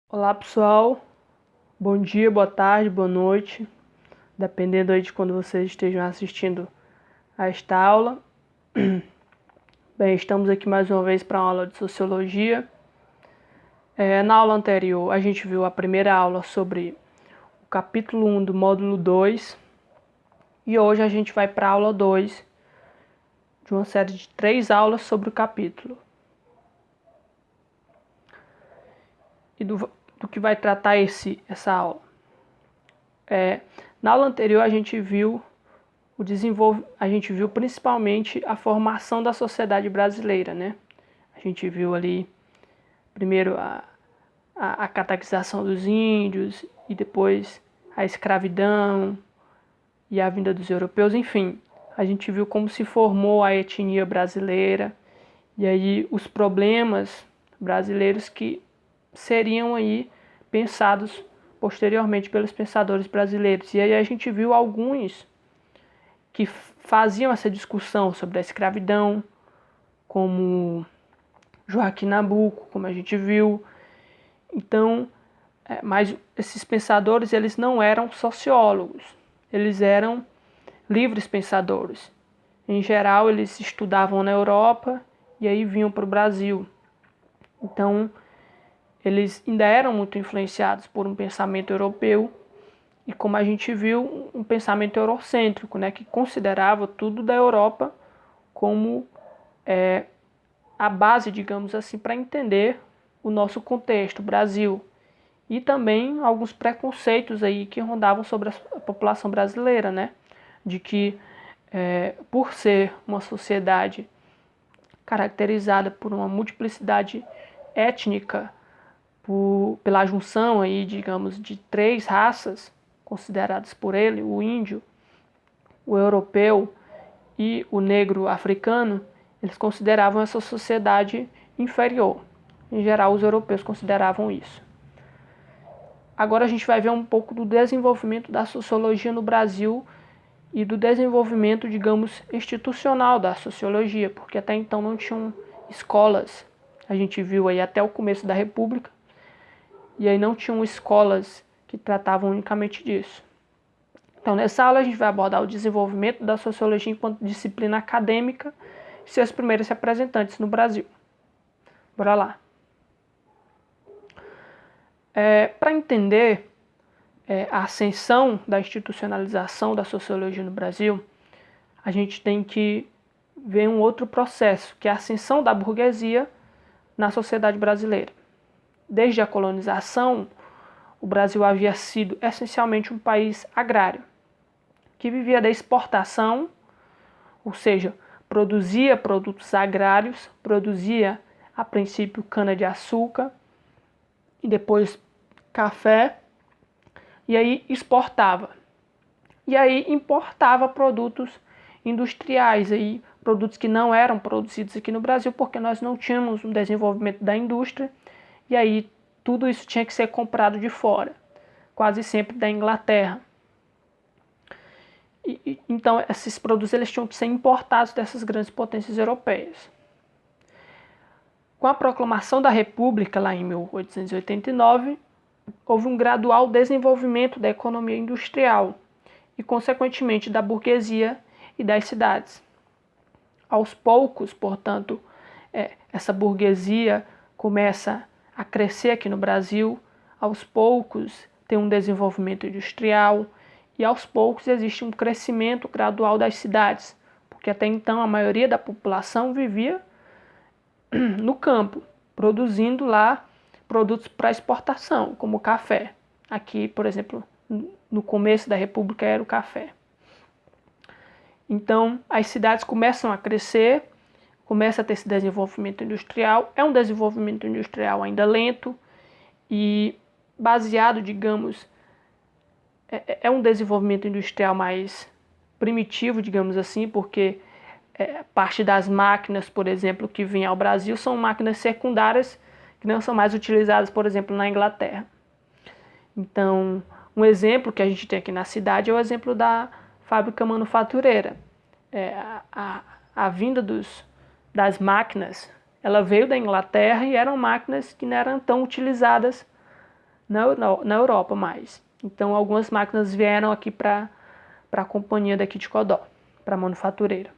Olá pessoal, bom dia, boa tarde, boa noite, dependendo aí de quando vocês estejam assistindo a esta aula. Bem, estamos aqui mais uma vez para uma aula de Sociologia. Na aula anterior a gente viu a primeira aula sobre o capítulo 1 do módulo 2 e hoje a gente vai para a aula 2 de uma série de 3 aulas sobre o capítulo. E do que vai tratar essa aula. Na aula anterior a gente viu principalmente a formação da sociedade brasileira, né? A gente viu ali primeiro a catequização dos índios e depois a escravidão e a vinda dos europeus, enfim. A gente viu como se formou a etnia brasileira e aí os problemas brasileiros que seriam aí pensados posteriormente pelos pensadores brasileiros. E aí a gente viu alguns que faziam essa discussão sobre a escravidão, como Joaquim Nabuco, como a gente viu. Então, mas esses pensadores eles não eram sociólogos, eles eram livres pensadores. Em geral, eles estudavam na Europa e aí vinham para o Brasil. Então, eles ainda eram muito influenciados por um pensamento europeu e, como a gente viu, um pensamento eurocêntrico, né, que considerava tudo da Europa como a base, digamos assim, para entender o nosso contexto, o Brasil. E também alguns preconceitos aí que rondavam sobre a população brasileira, né, de que por ser uma sociedade caracterizada por uma multiplicidade étnica, pela junção aí, digamos, de 3 raças consideradas por ele, o índio, o europeu e o negro africano, eles consideravam essa sociedade inferior. Em geral, os europeus consideravam isso. Agora a gente vai ver um pouco do desenvolvimento da sociologia no Brasil e do desenvolvimento, digamos, institucional da sociologia, porque até então não tinham escolas. A gente viu aí até o começo da República, e aí não tinham escolas que tratavam unicamente disso. Então, nessa aula a gente vai abordar o desenvolvimento da sociologia enquanto disciplina acadêmica e seus primeiros representantes no Brasil. Bora lá. Para entender a ascensão da institucionalização da sociologia no Brasil, a gente tem que ver um outro processo, que é a ascensão da burguesia na sociedade brasileira. Desde a colonização, o Brasil havia sido essencialmente um país agrário, que vivia da exportação, ou seja, produzia produtos agrários, produzia a princípio cana-de-açúcar e depois café, e aí exportava. E aí importava produtos industriais, aí, produtos que não eram produzidos aqui no Brasil, porque nós não tínhamos um desenvolvimento da indústria, e aí tudo isso tinha que ser comprado de fora, quase sempre da Inglaterra. Então, esses produtos eles tinham que ser importados dessas grandes potências europeias. Com a proclamação da República, lá em 1889, houve um gradual desenvolvimento da economia industrial e, consequentemente, da burguesia e das cidades. Aos poucos, portanto, essa burguesia começa a crescer aqui no Brasil, aos poucos tem um desenvolvimento industrial e aos poucos existe um crescimento gradual das cidades, porque até então a maioria da população vivia no campo, produzindo lá produtos para exportação, como o café. Aqui, por exemplo, no começo da República era o café. Então, as cidades começam a crescer, começa a ter esse desenvolvimento industrial. É um desenvolvimento industrial ainda lento e baseado, digamos, é um desenvolvimento industrial mais primitivo, digamos assim, porque parte das máquinas, por exemplo, que vêm ao Brasil são máquinas secundárias que não são mais utilizadas, por exemplo, na Inglaterra. Então, um exemplo que a gente tem aqui na cidade é o exemplo da fábrica manufatureira. A vinda das máquinas, ela veio da Inglaterra e eram máquinas que não eram tão utilizadas na Europa mais. Então algumas máquinas vieram aqui para a companhia daqui de Codó, para a manufatureira.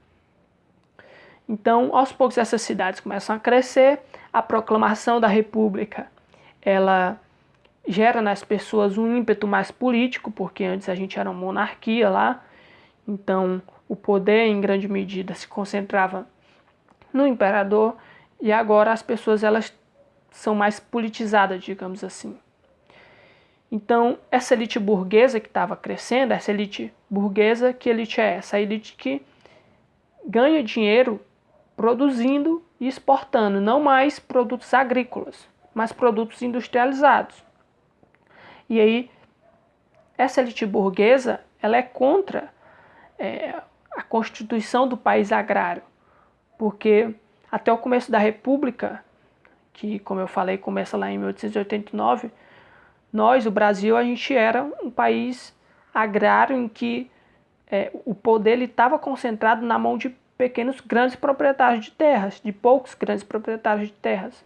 Então, aos poucos essas cidades começam a crescer, a proclamação da República, ela gera nas pessoas um ímpeto mais político, porque antes a gente era uma monarquia lá, então o poder em grande medida se concentrava no imperador, e agora as pessoas elas são mais politizadas, digamos assim. Então, essa elite burguesa que estava crescendo, essa elite burguesa, que elite é essa? A elite que ganha dinheiro produzindo e exportando, não mais produtos agrícolas, mas produtos industrializados. E aí, essa elite burguesa, ela é contra a constituição do país agrário, porque até o começo da República, que, como eu falei, começa lá em 1889, nós, o Brasil, a gente era um país agrário em que o poder estava concentrado na mão de pequenos grandes proprietários de terras, de poucos grandes proprietários de terras.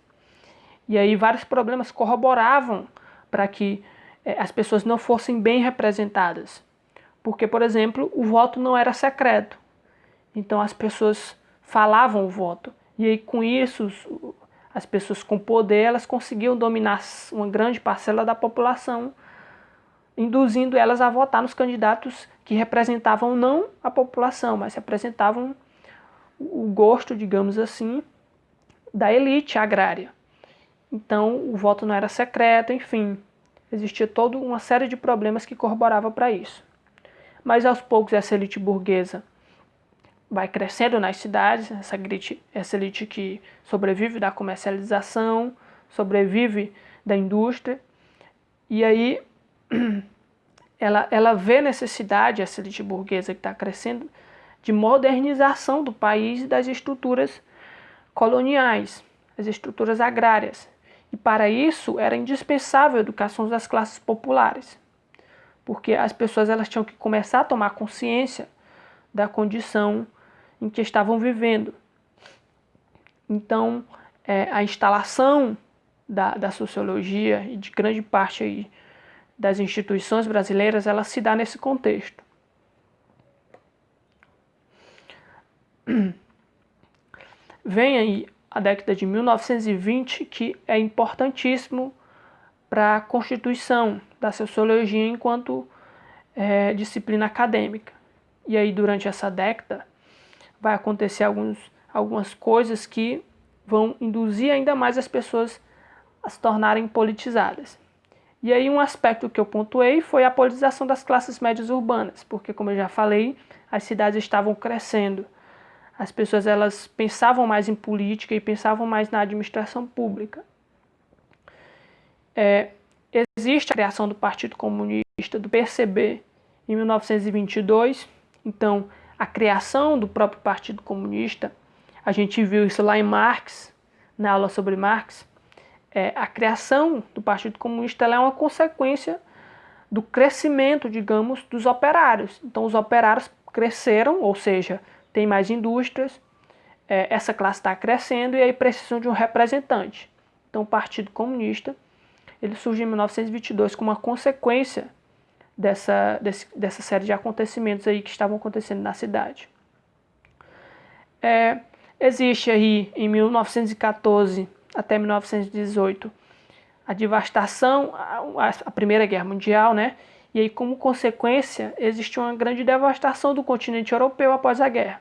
E aí vários problemas corroboravam para que as pessoas não fossem bem representadas. Porque, por exemplo, o voto não era secreto. Então as pessoas falavam o voto. E aí com isso, as pessoas com poder, elas conseguiam dominar uma grande parcela da população, induzindo elas a votar nos candidatos que representavam não a população, mas representavam o gosto, digamos assim, da elite agrária. Então o voto não era secreto, enfim, existia toda uma série de problemas que corroboravam para isso. Mas aos poucos essa elite burguesa vai crescendo nas cidades, essa elite que sobrevive da comercialização, sobrevive da indústria, e aí ela vê necessidade, essa elite burguesa que está crescendo, de modernização do país e das estruturas coloniais, as estruturas agrárias. E para isso era indispensável a educação das classes populares, porque as pessoas elas tinham que começar a tomar consciência da condição em que estavam vivendo. Então, a instalação da sociologia e de grande parte aí das instituições brasileiras, ela se dá nesse contexto. Vem aí a década de 1920, que é importantíssimo para a constituição da sociologia enquanto disciplina acadêmica. E aí, durante essa década, vai acontecer algumas coisas que vão induzir ainda mais as pessoas a se tornarem politizadas. E aí um aspecto que eu pontuei foi a politização das classes médias urbanas, porque, como eu já falei, as cidades estavam crescendo. As pessoas elas pensavam mais em política e pensavam mais na administração pública. Existe a criação do Partido Comunista, do PCB, em 1922. Então, a criação do próprio Partido Comunista, a gente viu isso lá em Marx, na aula sobre Marx. A criação do Partido Comunista ela é uma consequência do crescimento, digamos, dos operários. Então, os operários cresceram, ou seja, tem mais indústrias, essa classe está crescendo e aí precisam de um representante. Então, o Partido Comunista ele surge em 1922 como uma consequência dessa série de acontecimentos aí que estavam acontecendo na cidade. Existe aí, em 1914 até 1918, a devastação, a Primeira Guerra Mundial, né? E aí, como consequência, existe uma grande devastação do continente europeu após a guerra.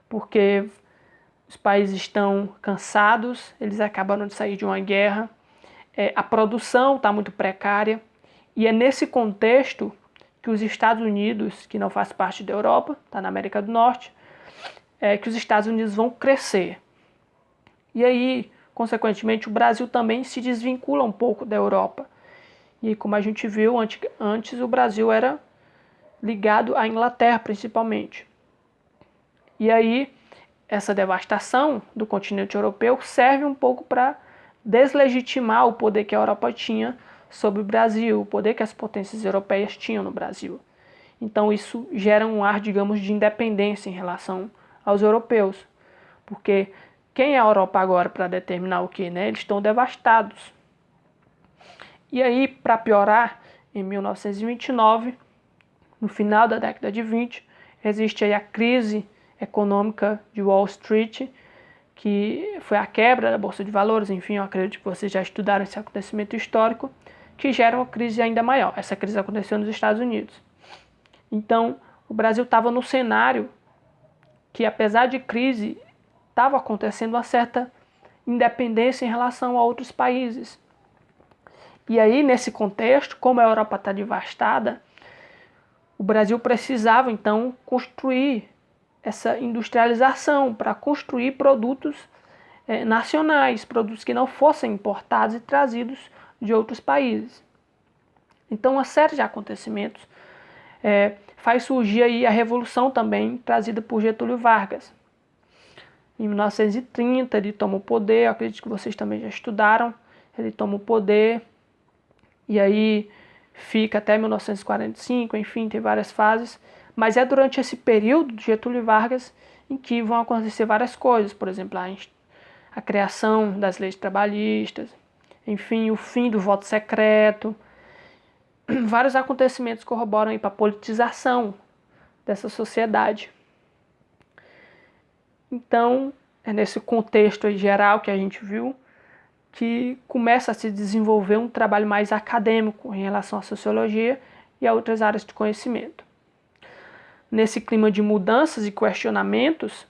Porque os países estão cansados, eles acabaram de sair de uma guerra, a produção está muito precária, e é nesse contexto que os Estados Unidos, que não faz parte da Europa, está na América do Norte, que os Estados Unidos vão crescer. E aí, consequentemente, o Brasil também se desvincula um pouco da Europa. E como a gente viu, antes o Brasil era ligado à Inglaterra, principalmente. E aí, essa devastação do continente europeu serve um pouco para deslegitimar o poder que a Europa tinha sobre o Brasil, o poder que as potências europeias tinham no Brasil. Então isso gera um ar, digamos, de independência em relação aos europeus. Porque quem é a Europa agora para determinar o quê, né? Eles estão devastados. E aí, para piorar, em 1929, no final da década de 20, existe aí a crise econômica de Wall Street, que foi a quebra da Bolsa de Valores, enfim, eu acredito que vocês já estudaram esse acontecimento histórico, que gera uma crise ainda maior. Essa crise aconteceu nos Estados Unidos. Então, o Brasil estava no cenário que, apesar de crise, estava acontecendo uma certa independência em relação a outros países. E aí, nesse contexto, como a Europa está devastada, o Brasil precisava, então, construir essa industrialização para construir produtos nacionais, produtos que não fossem importados e trazidos de outros países. Então, uma série de acontecimentos faz surgir aí a Revolução também, trazida por Getúlio Vargas. Em 1930, ele toma o poder, eu acredito que vocês também já estudaram, ele toma o poder, e aí fica até 1945, enfim, tem várias fases, mas é durante esse período de Getúlio Vargas em que vão acontecer várias coisas, por exemplo, a criação das leis trabalhistas, enfim, o fim do voto secreto. Vários acontecimentos corroboram para a politização dessa sociedade. Então, é nesse contexto aí geral que a gente viu que começa a se desenvolver um trabalho mais acadêmico em relação à sociologia e a outras áreas de conhecimento. Nesse clima de mudanças e questionamentos,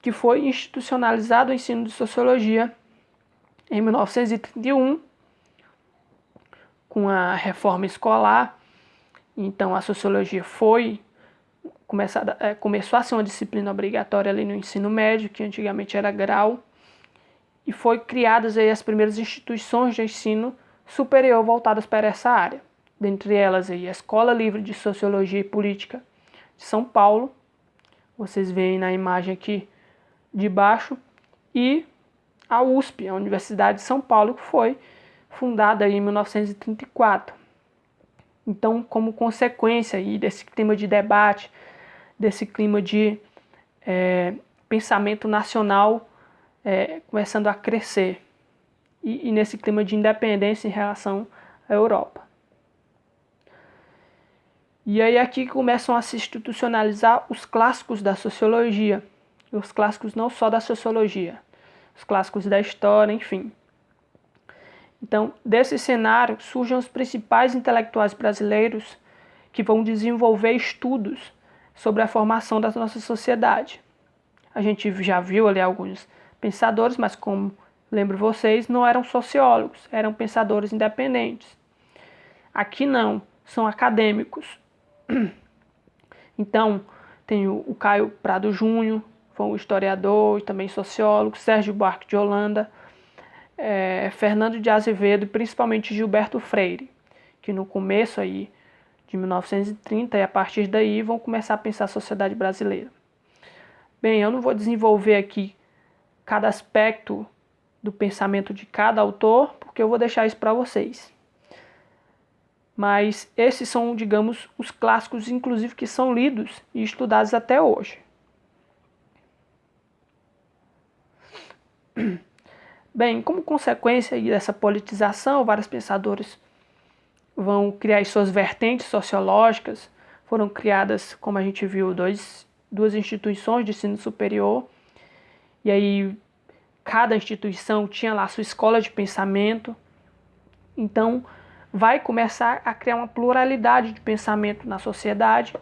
que foi institucionalizado o ensino de sociologia em 1931, com a reforma escolar. Então a sociologia começou a ser uma disciplina obrigatória ali no ensino médio, que antigamente era grau, e foi criadas aí as primeiras instituições de ensino superior voltadas para essa área. Dentre elas aí a Escola Livre de Sociologia e Política de São Paulo, vocês veem na imagem aqui de baixo, e a USP, a Universidade de São Paulo, que foi fundada aí em 1934. Então, como consequência aí desse clima de debate, desse clima de pensamento nacional começando a crescer, e nesse clima de independência em relação à Europa. E aí aqui começam a se institucionalizar os clássicos da sociologia, e os clássicos não só da sociologia, os clássicos da história, enfim. Então, desse cenário surgem os principais intelectuais brasileiros que vão desenvolver estudos sobre a formação da nossa sociedade. A gente já viu ali alguns pensadores, mas como lembro vocês, não eram sociólogos, eram pensadores independentes. Aqui não, são acadêmicos. Então, tem o Caio Prado Júnior, foi um historiador e também sociólogo, Sérgio Buarque de Holanda, Fernando de Azevedo e principalmente Gilberto Freire, que no começo aí de 1930 e a partir daí vão começar a pensar a sociedade brasileira. Bem, eu não vou desenvolver aqui cada aspecto do pensamento de cada autor, porque eu vou deixar isso para vocês. Mas esses são, digamos, os clássicos, inclusive, que são lidos e estudados até hoje. Bem, como consequência dessa politização, vários pensadores vão criar suas vertentes sociológicas. Foram criadas, como a gente viu, duas instituições de ensino superior. E aí, cada instituição tinha lá sua escola de pensamento. Então, vai começar a criar uma pluralidade de pensamento na sociedade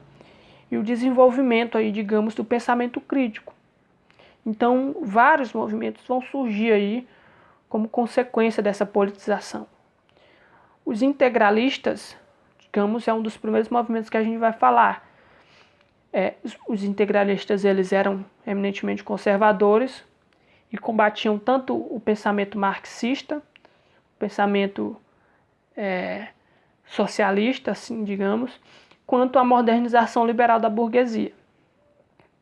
e o desenvolvimento aí, digamos, do pensamento crítico. Então, vários movimentos vão surgir aí como consequência dessa politização. Os integralistas, digamos, é um dos primeiros movimentos que a gente vai falar. Os integralistas, eles eram eminentemente conservadores e combatiam tanto o pensamento marxista, o pensamento socialista, assim, digamos, quanto a modernização liberal da burguesia.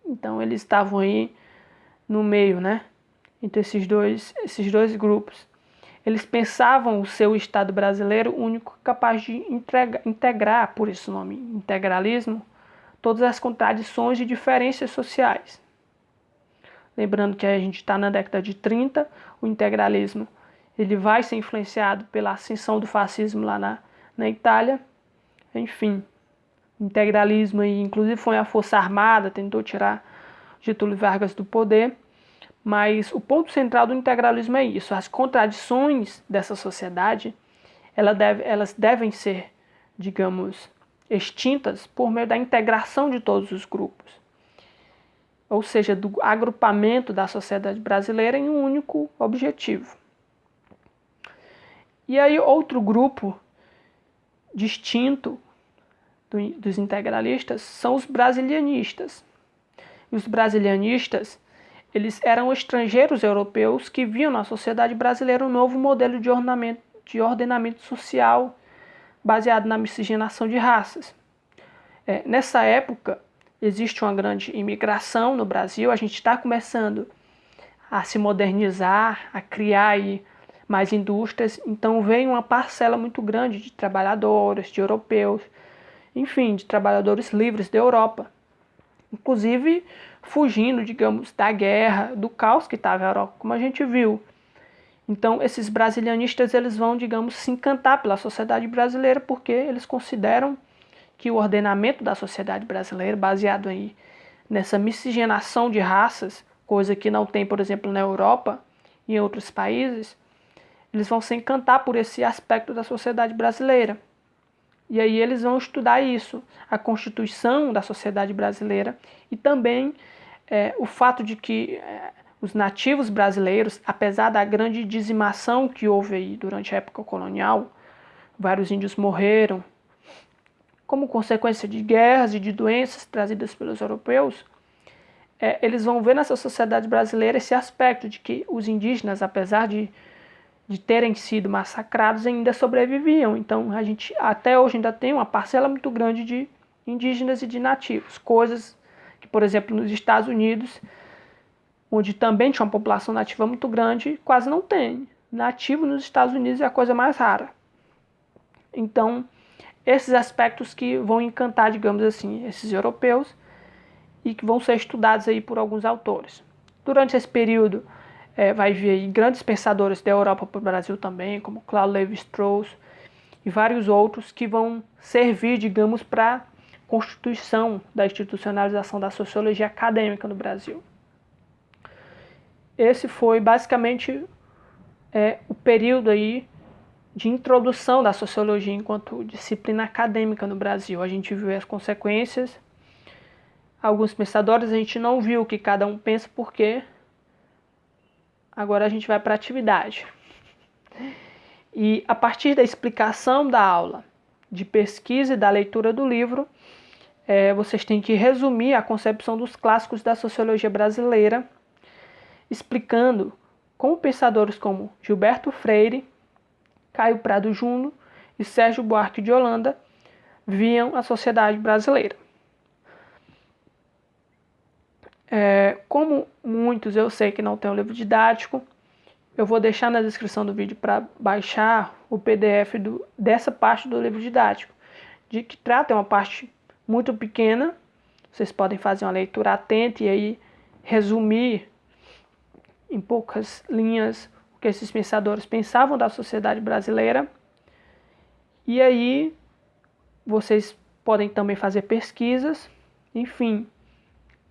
Então, eles estavam aí no meio, né, entre esses dois grupos. Eles pensavam o seu Estado brasileiro único capaz de integrar, por isso o nome integralismo, todas as contradições e diferenças sociais. Lembrando que a gente está na década de 30, o integralismo ele vai ser influenciado pela ascensão do fascismo lá na Itália. Enfim, o integralismo aí, inclusive foi a Força Armada, tentou tirar Getúlio Vargas do poder, mas o ponto central do integralismo é isso: as contradições dessa sociedade, elas devem ser, digamos, extintas por meio da integração de todos os grupos, ou seja, do agrupamento da sociedade brasileira em um único objetivo. E aí outro grupo distinto dos integralistas são os brasilianistas. E os brasilianistas, eles eram estrangeiros europeus que viam na sociedade brasileira um novo modelo de ordenamento social baseado na miscigenação de raças. Nessa época, existe uma grande imigração no Brasil, a gente está começando a se modernizar, a criar aí mais indústrias, então vem uma parcela muito grande de trabalhadores, de europeus, enfim, de trabalhadores livres da Europa, inclusive fugindo, digamos, da guerra, do caos que estava na Europa, como a gente viu. Então, esses brasilianistas, eles vão, digamos, se encantar pela sociedade brasileira, porque eles consideram que o ordenamento da sociedade brasileira, baseado aí nessa miscigenação de raças, coisa que não tem, por exemplo, na Europa e em outros países, eles vão se encantar por esse aspecto da sociedade brasileira. E aí eles vão estudar isso, a constituição da sociedade brasileira e também o fato de que os nativos brasileiros, apesar da grande dizimação que houve aí durante a época colonial, vários índios morreram, como consequência de guerras e de doenças trazidas pelos europeus, eles vão ver nessa sociedade brasileira esse aspecto de que os indígenas, apesar de terem sido massacrados, ainda sobreviviam. Então a gente até hoje ainda tem uma parcela muito grande de indígenas e de nativos, coisas que, por exemplo, nos Estados Unidos, onde também tinha uma população nativa muito grande, quase não tem. Nativo nos Estados Unidos é a coisa mais rara. Então, esses aspectos que vão encantar, digamos assim, esses europeus e que vão ser estudados aí por alguns autores. Durante esse período, vai vir aí grandes pensadores da Europa para o Brasil também, como Claude Lévi-Strauss e vários outros que vão servir, digamos, para a constituição da institucionalização da sociologia acadêmica no Brasil. Esse foi basicamente o período aí de introdução da sociologia enquanto disciplina acadêmica no Brasil. A gente viu as consequências, alguns pensadores a gente não viu o que cada um pensa, porque agora a gente vai para a atividade. E a partir da explicação da aula, de pesquisa e da leitura do livro, vocês têm que resumir a concepção dos clássicos da sociologia brasileira, explicando como pensadores como Gilberto Freire, Caio Prado Júnior e Sérgio Buarque de Holanda viam a sociedade brasileira. Como muitos eu sei que não tem um livro didático, eu vou deixar na descrição do vídeo para baixar o PDF dessa parte do livro didático, de que trata uma parte muito pequena. Vocês podem fazer uma leitura atenta e aí resumir em poucas linhas o que esses pensadores pensavam da sociedade brasileira. E aí vocês podem também fazer pesquisas, enfim,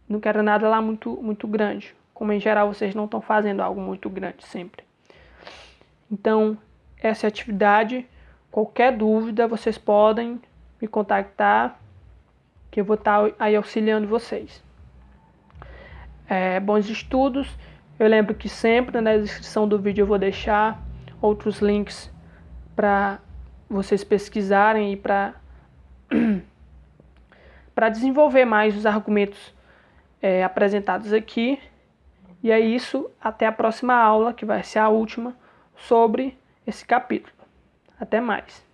não quero nada lá muito grande, como em geral vocês não estão fazendo algo muito grande sempre. Então, essa é a atividade. Qualquer dúvida, vocês podem me contactar, que eu vou estar aí auxiliando vocês. Bons estudos. Eu lembro que sempre na descrição do vídeo eu vou deixar outros links para vocês pesquisarem e para desenvolver mais os argumentos apresentados aqui. E é isso, até a próxima aula, que vai ser a última, sobre esse capítulo. Até mais.